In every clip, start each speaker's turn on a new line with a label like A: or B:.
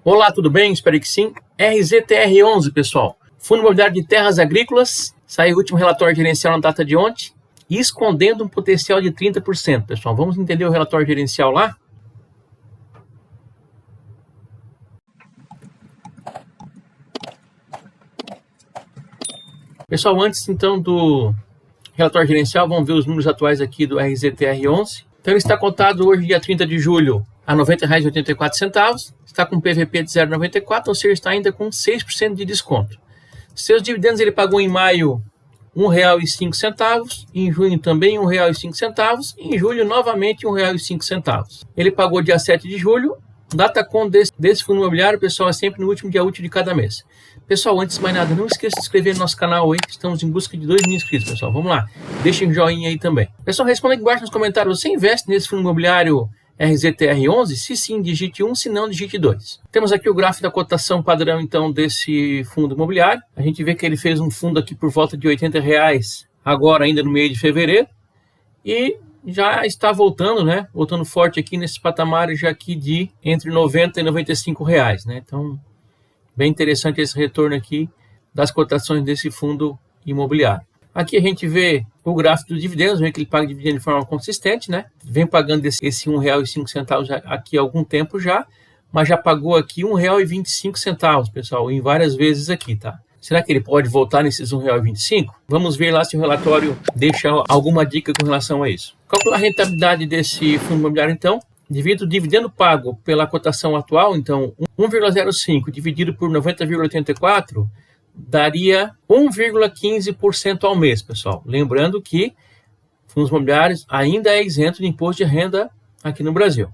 A: Olá, tudo bem? Espero que sim. RZTR11, pessoal. Fundo Imobiliário de Terras Agrícolas. Saiu o último relatório gerencial na data de ontem, escondendo um potencial de 30%, pessoal. Vamos entender o relatório gerencial lá? Pessoal, antes então do relatório gerencial, vamos ver os números atuais aqui do RZTR11. Então, ele está cotado hoje, dia 30 de julho, a R$ 90,84. Está com PVP de 0,94, ou seja, está ainda com 6% de desconto. Seus dividendos ele pagou em maio R$ 1,05, em junho também R$ 1,05, e em julho novamente R$ 1,05. Ele pagou dia 7 de julho, data com desse fundo imobiliário, pessoal, é sempre no último dia útil de cada mês. Pessoal, antes de mais nada, não esqueça de se inscrever no nosso canal aí, que estamos em busca de 2 mil inscritos, pessoal. Vamos lá, deixem um joinha aí também. Pessoal, responda aqui embaixo nos comentários, você investe nesse fundo imobiliário RZTR11? Se sim, digite 1, se não, digite 2. Temos aqui o gráfico da cotação padrão, então, desse fundo imobiliário. A gente vê que ele fez um fundo aqui por volta de R$ 80, agora ainda no mês de fevereiro. E já está voltando, né? Voltando forte aqui nesse patamar já aqui de entre R$ 90 e R$ 95, né? Então, bem interessante esse retorno aqui das cotações desse fundo imobiliário. Aqui a gente vê o gráfico dos dividendos, vê que ele paga dividendo de forma consistente, né? Vem pagando esse R$ 1,05 aqui há algum tempo já, mas já pagou aqui R$ 1,25, pessoal, em várias vezes aqui, tá? Será que ele pode voltar nesses R$ 1,25? Vamos ver lá se o relatório deixa alguma dica com relação a isso. Calcular a rentabilidade desse fundo imobiliário, então, devido ao dividendo pago pela cotação atual, então, 1,05 dividido por 90,84, daria 1,15% ao mês, pessoal. Lembrando que fundos imobiliários ainda é isento de imposto de renda aqui no Brasil.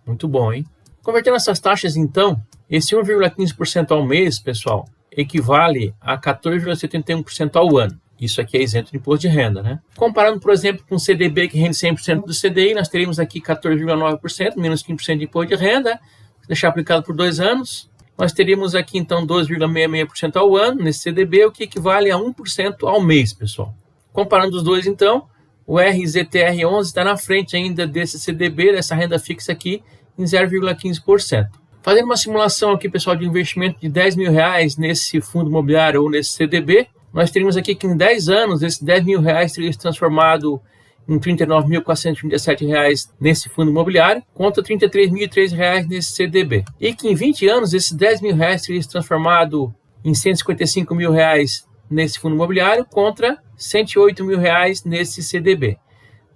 A: Muito bom, hein? Convertendo essas taxas, então, esse 1,15% ao mês, pessoal, equivale a 14,71% ao ano. Isso aqui é isento de imposto de renda, né? Comparando, por exemplo, com o CDB, que rende 100% do CDI, nós teríamos aqui 14,9%, menos 15% de imposto de renda, deixar aplicado por 2 anos. Nós teríamos aqui, então, 12,66% ao ano nesse CDB, o que equivale a 1% ao mês, pessoal. Comparando os dois, então, o RZTR11 está na frente ainda desse CDB, dessa renda fixa aqui, em 0,15%. Fazendo uma simulação aqui, pessoal, de investimento de R$ 10 mil nesse fundo imobiliário ou nesse CDB, nós teríamos aqui que em 10 anos, esses R$ 10 mil teria se transformado em R$ 39.437 nesse fundo imobiliário, contra R$ 33.003 nesse CDB. E que em 20 anos, esses R$ 10 mil teria se transformado em R$ 155 mil nesse fundo imobiliário, contra R$ 108 mil nesse CDB.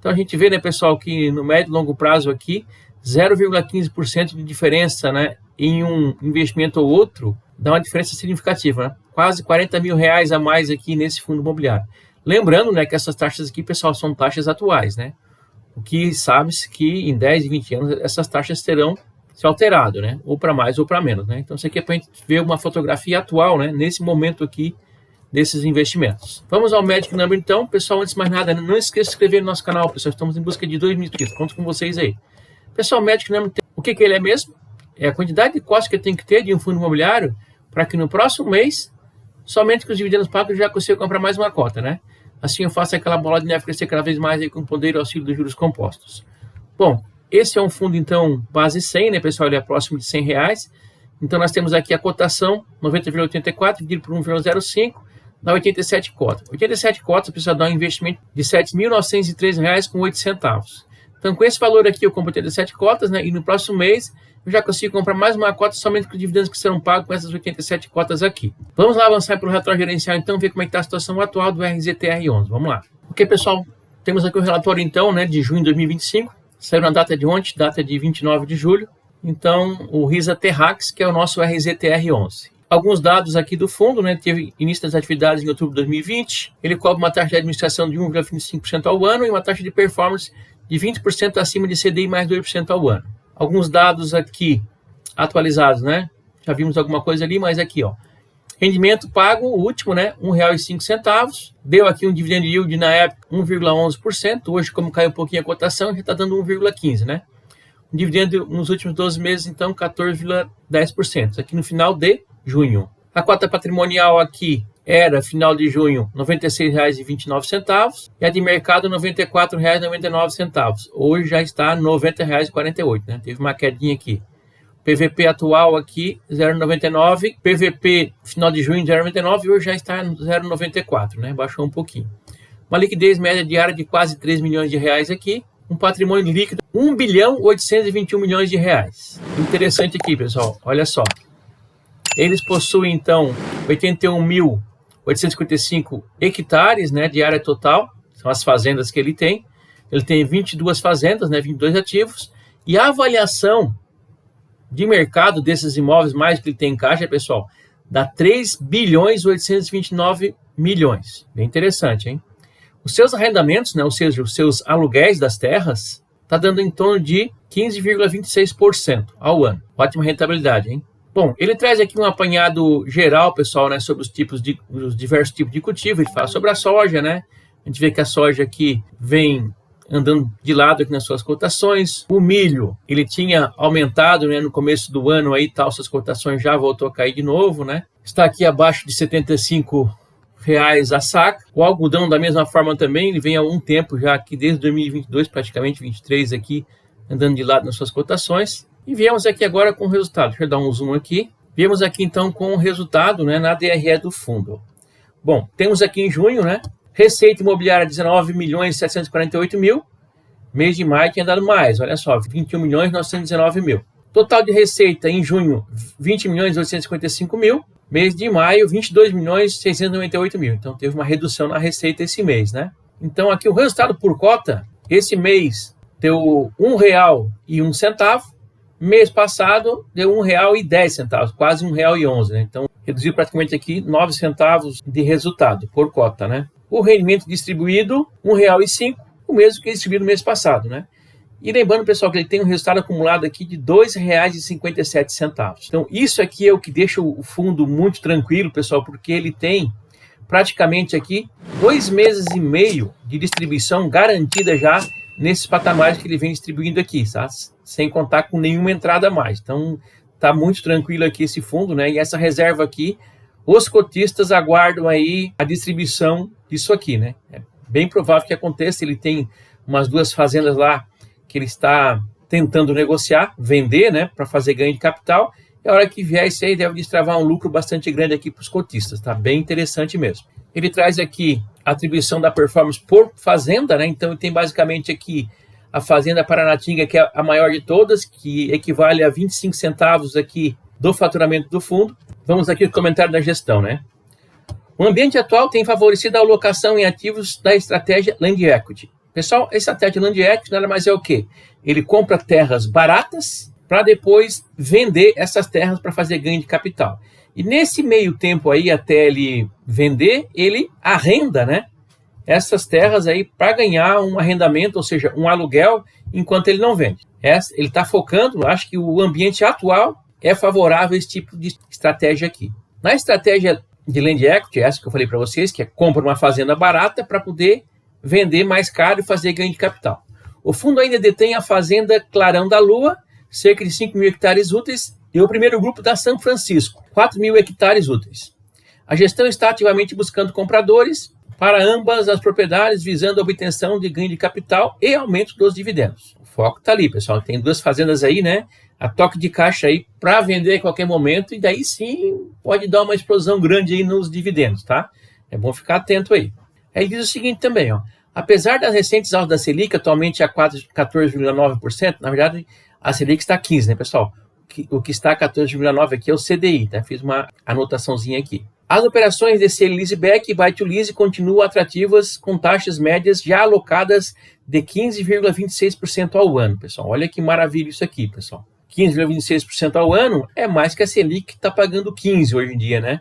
A: Então a gente vê, né, pessoal, que no médio e longo prazo aqui, 0,15% de diferença, né, em um investimento ou outro, dá uma diferença significativa, né? Quase R$ 40 mil a mais aqui nesse fundo imobiliário. Lembrando, né, que essas taxas aqui, pessoal, são taxas atuais, né? O que sabe-se que em 10 e 20 anos essas taxas terão se alterado, né? Ou para mais ou para menos, né? Então isso aqui é para a gente ver uma fotografia atual, né? Nesse momento aqui desses investimentos. Vamos ao Magic Number, então. Pessoal, antes de mais nada, não esqueça de se inscrever no nosso canal, pessoal. Estamos em busca de 2 mil inscritos. Conto com vocês aí. Pessoal, o Magic Number, o que ele é mesmo? É a quantidade de costos que tem que ter de um fundo imobiliário para que no próximo mês, somente com os dividendos pagos, eu já consiga comprar mais uma cota, né? Assim eu faço aquela bola de neve crescer cada vez mais aí com o poder e auxílio dos juros compostos. Bom, esse é um fundo, então, base 100, né, pessoal? Ele é próximo de R$ 100. Então, nós temos aqui a cotação, 90,84 dividido por 1,05, dá 87 cotas. 87 cotas, pessoal, dá um investimento de R$ 7.903,08. Então, com esse valor aqui, eu compro 87 cotas, né? E no próximo mês, eu já consigo comprar mais uma cota somente com os dividendos que serão pagos com essas 87 cotas aqui. Vamos lá avançar para o relatório gerencial, então, ver como é que está a situação atual do RZTR11. Vamos lá. Ok, pessoal, temos aqui o relatório, então, né, de junho de 2025. Saiu na data de ontem, data de 29 de julho. Então, o RISA Terrax, que é o nosso RZTR11. Alguns dados aqui do fundo, né? Teve início das atividades em outubro de 2020. Ele cobra uma taxa de administração de 1,25% ao ano e uma taxa de performance de 20% acima de CDI mais 2% ao ano. Alguns dados aqui atualizados, né? Já vimos alguma coisa ali, mas aqui, ó. Rendimento pago, o último, né? R$ 1,05. Deu aqui um dividend yield na época 1,11%. Hoje, como caiu um pouquinho a cotação, já está dando 1,15%, né? O dividendo nos últimos 12 meses, então, 14,10%. Aqui no final de junho. A cota patrimonial aqui era, final de junho, R$ 96,29 e a de mercado R$ 94,99. Hoje já está R$ 90,48, né? Teve uma quedinha aqui. PVP atual aqui 0,99, PVP final de junho 0,99 e hoje já está no 0,94, né? Baixou um pouquinho. Uma liquidez média diária de quase 3 milhões de reais aqui, um patrimônio líquido 1 bilhão 821 milhões de reais. Interessante aqui, pessoal, olha só. Eles possuem então 81.855 hectares, né, de área total, são as fazendas que ele tem. Ele tem 22 fazendas, né, 22 ativos, e a avaliação de mercado desses imóveis, mais que ele tem em caixa, pessoal, dá 3 bilhões 829 milhões. Bem interessante, hein? Os seus arrendamentos, né, ou seja, os seus aluguéis das terras, está dando em torno de 15,26% ao ano. Ótima rentabilidade, hein? Bom, ele traz aqui um apanhado geral, pessoal, né, sobre os diversos tipos de cultivo. Ele fala sobre a soja, né? A gente vê que a soja aqui vem andando de lado aqui nas suas cotações. O milho, ele tinha aumentado, né, no começo do ano aí, tal, suas cotações já voltou a cair de novo, né? Está aqui abaixo de R$75 a saca. O algodão da mesma forma também, ele vem há um tempo já aqui, desde 2022, praticamente 23 aqui, andando de lado nas suas cotações. E viemos aqui agora com o resultado. Deixa eu dar um zoom aqui. Viemos aqui então com o resultado, né, na DRE do fundo. Bom, temos aqui em junho, né, receita imobiliária 19.748.000. Mês de maio tinha dado mais, olha só, 21.919.000. Total de receita em junho, 20.855.000. Mês de maio, 22.698.000. Então, teve uma redução na receita esse mês, né? Então, aqui o resultado por cota, esse mês deu R$1,01. Mês passado, deu R$1,10, quase R$1,11, né? Então, reduziu praticamente aqui 9 centavos de resultado por cota, né? O rendimento distribuído, R$1,05, o mesmo que distribuído no mês passado, né? E lembrando, pessoal, que ele tem um resultado acumulado aqui de R$2,57. Então, isso aqui é o que deixa o fundo muito tranquilo, pessoal, porque ele tem praticamente aqui 2 meses e meio de distribuição garantida já nesses patamares que ele vem distribuindo aqui, tá? Sem contar com nenhuma entrada a mais. Então, tá muito tranquilo aqui esse fundo, né? E essa reserva aqui, os cotistas aguardam aí a distribuição disso aqui, né? É bem provável que aconteça. Ele tem umas 2 fazendas lá que ele está tentando negociar, vender, né, para fazer ganho de capital, e a hora que vier isso aí deve destravar um lucro bastante grande aqui para os cotistas, tá bem interessante mesmo. Ele traz aqui a atribuição da performance por fazenda, né, então tem basicamente aqui a fazenda Paranatinga, que é a maior de todas, que equivale a 25 centavos aqui do faturamento do fundo. Vamos aqui ao comentário da gestão, né. O ambiente atual tem favorecido a alocação em ativos da estratégia Land Equity. Pessoal, essa estratégia Land Equity nada mais é o quê? Ele compra terras baratas para depois vender essas terras para fazer ganho de capital. E nesse meio tempo aí, até ele vender, ele arrenda, né, essas terras aí para ganhar um arrendamento, ou seja, um aluguel, enquanto ele não vende. Ele está focando, acho que o ambiente atual é favorável a esse tipo de estratégia aqui. Na estratégia de Land Equity, essa que eu falei para vocês, que é compra uma fazenda barata para poder vender mais caro e fazer ganho de capital. O fundo ainda detém a fazenda Clarão da Lua, cerca de 5.000 hectares úteis, e o primeiro grupo da São Francisco, 4.000 hectares úteis. A gestão está ativamente buscando compradores para ambas as propriedades, visando a obtenção de ganho de capital e aumento dos dividendos. O foco está ali, pessoal. Tem 2 fazendas aí, né? A toque de caixa aí para vender a qualquer momento, e daí sim pode dar uma explosão grande aí nos dividendos, tá? É bom ficar atento aí. Aí diz o seguinte também, ó. Apesar das recentes altas da Selic, atualmente a 14,9%, na verdade a Selic está a 15%, né, pessoal? O que está a 14,9% aqui é o CDI, tá? Fiz uma anotaçãozinha aqui. As operações de sale leaseback e buy to lease continuam atrativas com taxas médias já alocadas de 15,26% ao ano, pessoal. Olha que maravilha isso aqui, pessoal. 15,26% ao ano é mais que a Selic que está pagando 15% hoje em dia, né?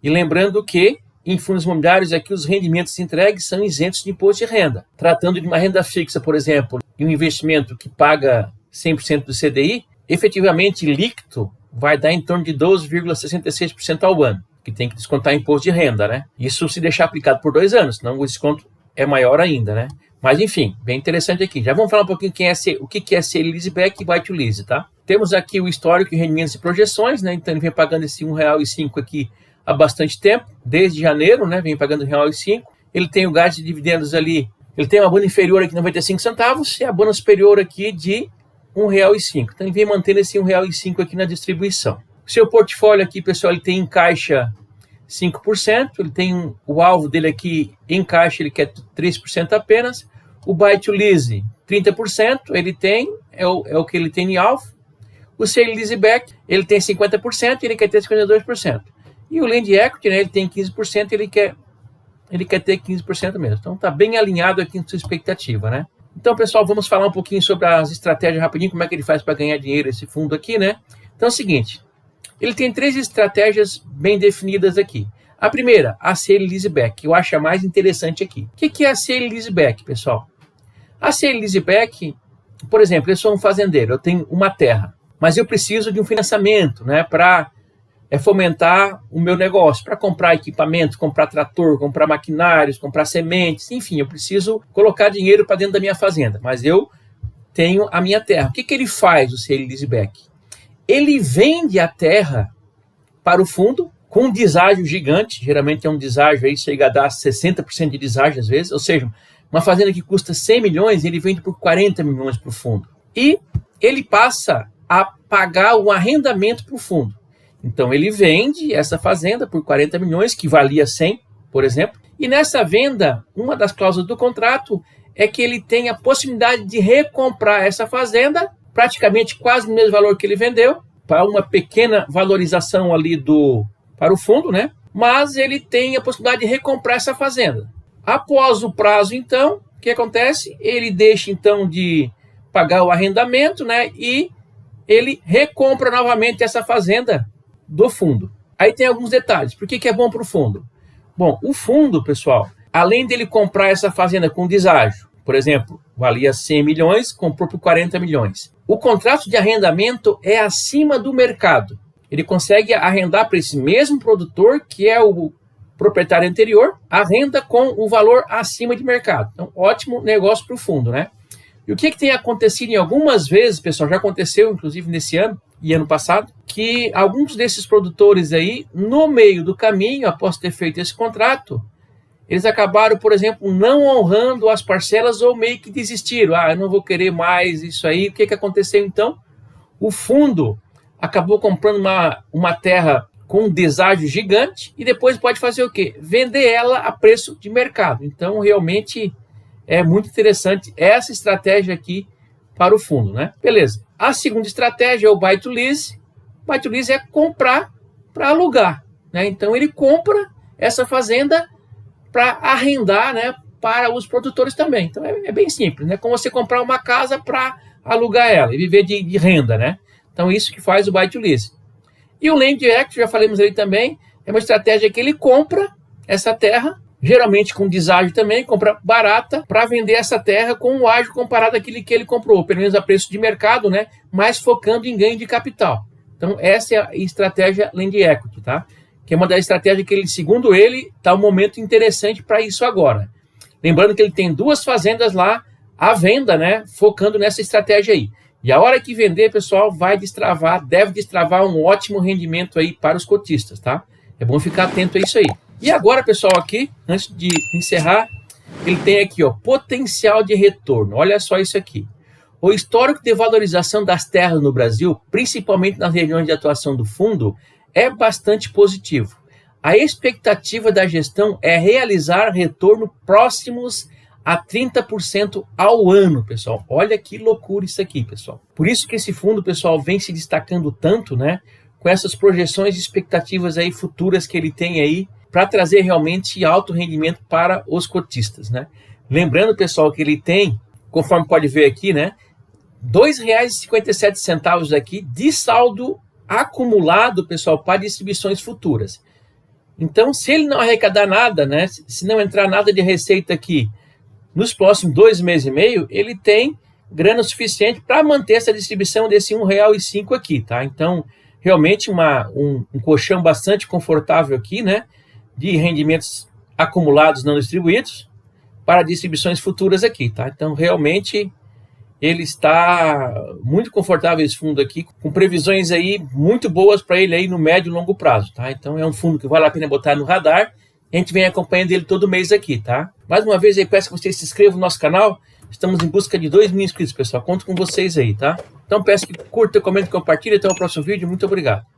A: E lembrando que em fundos imobiliários aqui os rendimentos entregues são isentos de imposto de renda. Tratando de uma renda fixa, por exemplo, e um investimento que paga 100% do CDI, efetivamente líquido vai dar em torno de 12,66% ao ano, que tem que descontar imposto de renda, né? Isso se deixar aplicado por 2 anos, senão o desconto é maior ainda, né? Mas enfim, bem interessante aqui. Já vamos falar um pouquinho o que é sale leaseback e buy to lease, tá? Temos aqui o histórico de rendimentos e projeções, né? Então ele vem pagando esse R$1,05 aqui há bastante tempo, desde janeiro, né, vem pagando R$1,05. Ele tem o gasto de dividendos ali, ele tem uma bônus inferior aqui de 95 centavos e a bônus superior aqui de R$1,05. Então ele vem mantendo esse R$1,05 aqui na distribuição. O seu portfólio aqui, pessoal, ele tem em caixa 5%, ele tem o alvo dele aqui em caixa, ele quer 3% apenas. O Buy to Lease, 30%, ele tem, é o que ele tem em alvo. O Sale Leaseback, ele tem 50% e ele quer ter 52%. E o Land Equity, né, ele tem 15%, ele quer ter 15% mesmo. Então está bem alinhado aqui com sua expectativa, né? Então, pessoal, vamos falar um pouquinho sobre as estratégias rapidinho, como é que ele faz para ganhar dinheiro esse fundo aqui, né? Então é o seguinte, ele tem 3 estratégias bem definidas aqui. A primeira, a Sale Leaseback, que eu acho a mais interessante aqui. O que é a Sale Leaseback, pessoal? A Sale Leaseback, por exemplo, eu sou um fazendeiro, eu tenho uma terra, mas eu preciso de um financiamento, né, para fomentar o meu negócio, para comprar equipamento, comprar trator, comprar maquinários, comprar sementes, enfim, eu preciso colocar dinheiro para dentro da minha fazenda, mas eu tenho a minha terra. O que ele faz, o Sale Leaseback? Ele vende a terra para o fundo com um deságio gigante, geralmente é um deságio aí, chega a dar 60% de deságio às vezes, ou seja, uma fazenda que custa 100 milhões, ele vende por 40 milhões para o fundo. E ele passa a pagar o arrendamento para o fundo. Então ele vende essa fazenda por 40 milhões, que valia 100, por exemplo, e nessa venda, uma das cláusulas do contrato é que ele tem a possibilidade de recomprar essa fazenda, praticamente quase no mesmo valor que ele vendeu, para uma pequena valorização ali para o fundo, né? Mas ele tem a possibilidade de recomprar essa fazenda. Após o prazo, então, o que acontece? Ele deixa, então, de pagar o arrendamento, né? E ele recompra novamente essa fazenda do fundo. Aí tem alguns detalhes. Por que é bom para o fundo? Bom, o fundo, pessoal, além dele comprar essa fazenda com deságio, por exemplo, valia 100 milhões, comprou por 40 milhões. O contrato de arrendamento é acima do mercado. Ele consegue arrendar para esse mesmo produtor, que é o proprietário anterior, arrenda com o valor acima de mercado. Então, ótimo negócio para o fundo, né? E o que tem acontecido em algumas vezes, pessoal, já aconteceu, inclusive nesse ano e ano passado, que alguns desses produtores aí, no meio do caminho, após ter feito esse contrato, eles acabaram, por exemplo, não honrando as parcelas ou meio que desistiram. Eu não vou querer mais isso aí. O que aconteceu então? O fundo acabou comprando uma terra com um deságio gigante e depois pode fazer o quê? Vender ela a preço de mercado. Então, realmente é muito interessante essa estratégia aqui para o fundo, né? Beleza. A segunda estratégia é o Buy to Lease. Buy to Lease é comprar para alugar, né? Então, ele compra essa fazenda para arrendar, né, para os produtores também. Então, é bem simples, né? Como você comprar uma casa para alugar ela e viver de renda, né? Então, isso que faz o Buy to Lease. E o Land Equity, já falamos ali também, é uma estratégia que ele compra essa terra, geralmente com deságio também, compra barata, para vender essa terra com um ágio comparado àquele que ele comprou, pelo menos a preço de mercado, né? Mas focando em ganho de capital. Então, essa é a estratégia Land Equity, tá? Que é uma das estratégias que ele, segundo ele, está um momento interessante para isso agora. Lembrando que ele tem 2 fazendas lá à venda, né? Focando nessa estratégia aí. E a hora que vender, pessoal, deve destravar um ótimo rendimento aí para os cotistas, tá? É bom ficar atento a isso aí. E agora, pessoal, aqui, antes de encerrar, ele tem aqui, ó, potencial de retorno. Olha só isso aqui. O histórico de valorização das terras no Brasil, principalmente nas regiões de atuação do fundo, é bastante positivo. A expectativa da gestão é realizar retorno próximos a 30% ao ano, pessoal. Olha que loucura isso aqui, pessoal. Por isso que esse fundo, pessoal, vem se destacando tanto, né? Com essas projeções e expectativas aí futuras que ele tem aí para trazer realmente alto rendimento para os cotistas, né? Lembrando, pessoal, que ele tem, conforme pode ver aqui, né? R$ 2,57 aqui de saldo acumulado, pessoal, para distribuições futuras. Então, se ele não arrecadar nada, né? Se não entrar nada de receita aqui nos próximos 2 meses e meio, ele tem grana suficiente para manter essa distribuição desse R$ 1,05 aqui, tá? Então, realmente um colchão bastante confortável aqui, né? De rendimentos acumulados não distribuídos para distribuições futuras aqui, tá? Então, realmente, ele está muito confortável esse fundo aqui, com previsões aí muito boas para ele aí no médio e longo prazo, tá? Então, é um fundo que vale a pena botar no radar. A gente vem acompanhando ele todo mês aqui, tá? Mais uma vez, eu peço que vocês se inscrevam no nosso canal, Estamos em busca de 2.000 inscritos, pessoal. Conto com vocês aí, tá? Então peço que curta, comente, compartilhe. Até o próximo vídeo. Muito obrigado.